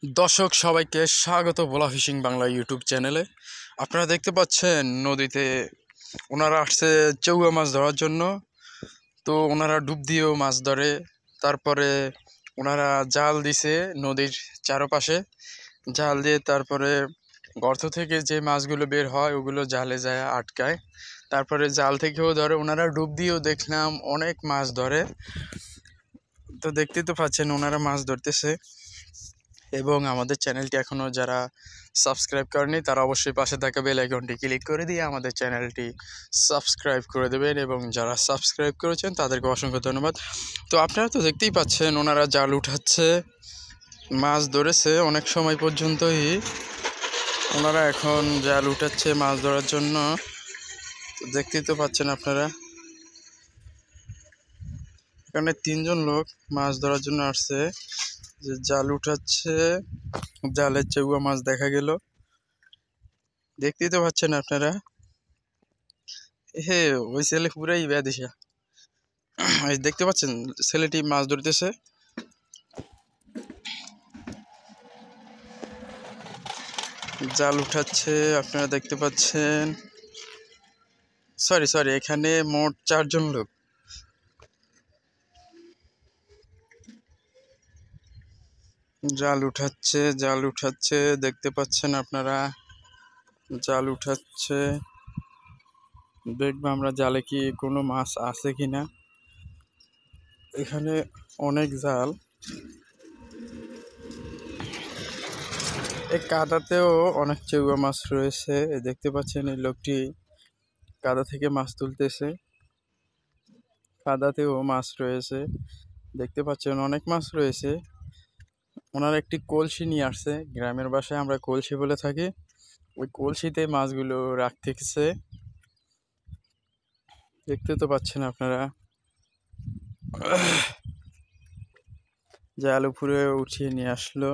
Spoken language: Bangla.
দর্শক সবাইকে স্বাগত ভোলা ফিশিং বাংলা ইউটিউব চ্যানেলে। আপনারা দেখতে পাচ্ছেন নদীতে ওনারা আসছে চৌয়া মাছ ধরার জন্য। তো ওনারা ডুব দিয়েও মাছ ধরে, তারপরে ওনারা জাল দিছে নদীর চারপাশে। জাল দিয়ে তারপরে গর্ত থেকে যে মাছগুলো বের হয় ওগুলো জালে যায় আটকায়, তারপরে জাল থেকেও ধরে। ওনারা ডুব দিয়েও দেখলাম অনেক মাছ ধরে। তো দেখতেই তো পাচ্ছেন ওনারা মাছ ধরতেছে। এবং আমাদের চ্যানেলটি এখনও যারা সাবস্ক্রাইব করেনি তারা অবশ্যই পাশে থাকা বেল আইকনটি ক্লিক করে দিয়ে আমাদের চ্যানেলটি সাবস্ক্রাইব করে দেবেন, এবং যারা সাবস্ক্রাইব করেছেন তাদেরকে অসংখ্য ধন্যবাদ। তো আপনারা তো দেখতেই পাচ্ছেন ওনারা জাল উঠাচ্ছে, মাছ ধরেছে অনেক সময় পর্যন্তই। ওনারা এখন জাল উঠাচ্ছে মাছ ধরার জন্য। তো দেখতেই তো পাচ্ছেন আপনারা, এখানে 3জন লোক মাছ ধরার জন্য আসছে, যে জাল উঠাচ্ছে। জালের চেউয়া মাছ দেখা গেল, দেখতেই তো পাচ্ছেন আপনারা। হে, ওই ছেলে পুরাই বেদিশা। দেখতে পাচ্ছেন ছেলেটি মাছ ধরতেছে। জাল উঠাচ্ছে, আপনারা দেখতে পাচ্ছেন। সরি সরি, এখানে মোট 4জন লোক। জাল উঠাচ্ছে, জাল উঠাচ্ছে, দেখতে পাচ্ছেন আপনারা। জাল উঠাচ্ছে, দেখবো আমরা জালে কি কোনো মাছ আছে কিনা। এখানে অনেক জাল, এই কাদাতেও অনেক চেউয়া মাছ রয়েছে। দেখতে পাচ্ছেন এই লোকটি কাদা থেকে মাছ তুলতেছে। কাদাতেও মাছ রয়েছে, দেখতে পাচ্ছেন অনেক মাছ রয়েছে। ওনার একটি কলসি নিয়ে আসছে, গ্রামের ভাষায় আমরা কলসি বলে থাকি। ওই কলসিতে মাছগুলো রাখতেছে, দেখতে তো পাচ্ছেন আপনারা। জাল উপরে উঠিয়ে নিয়ে আসলো।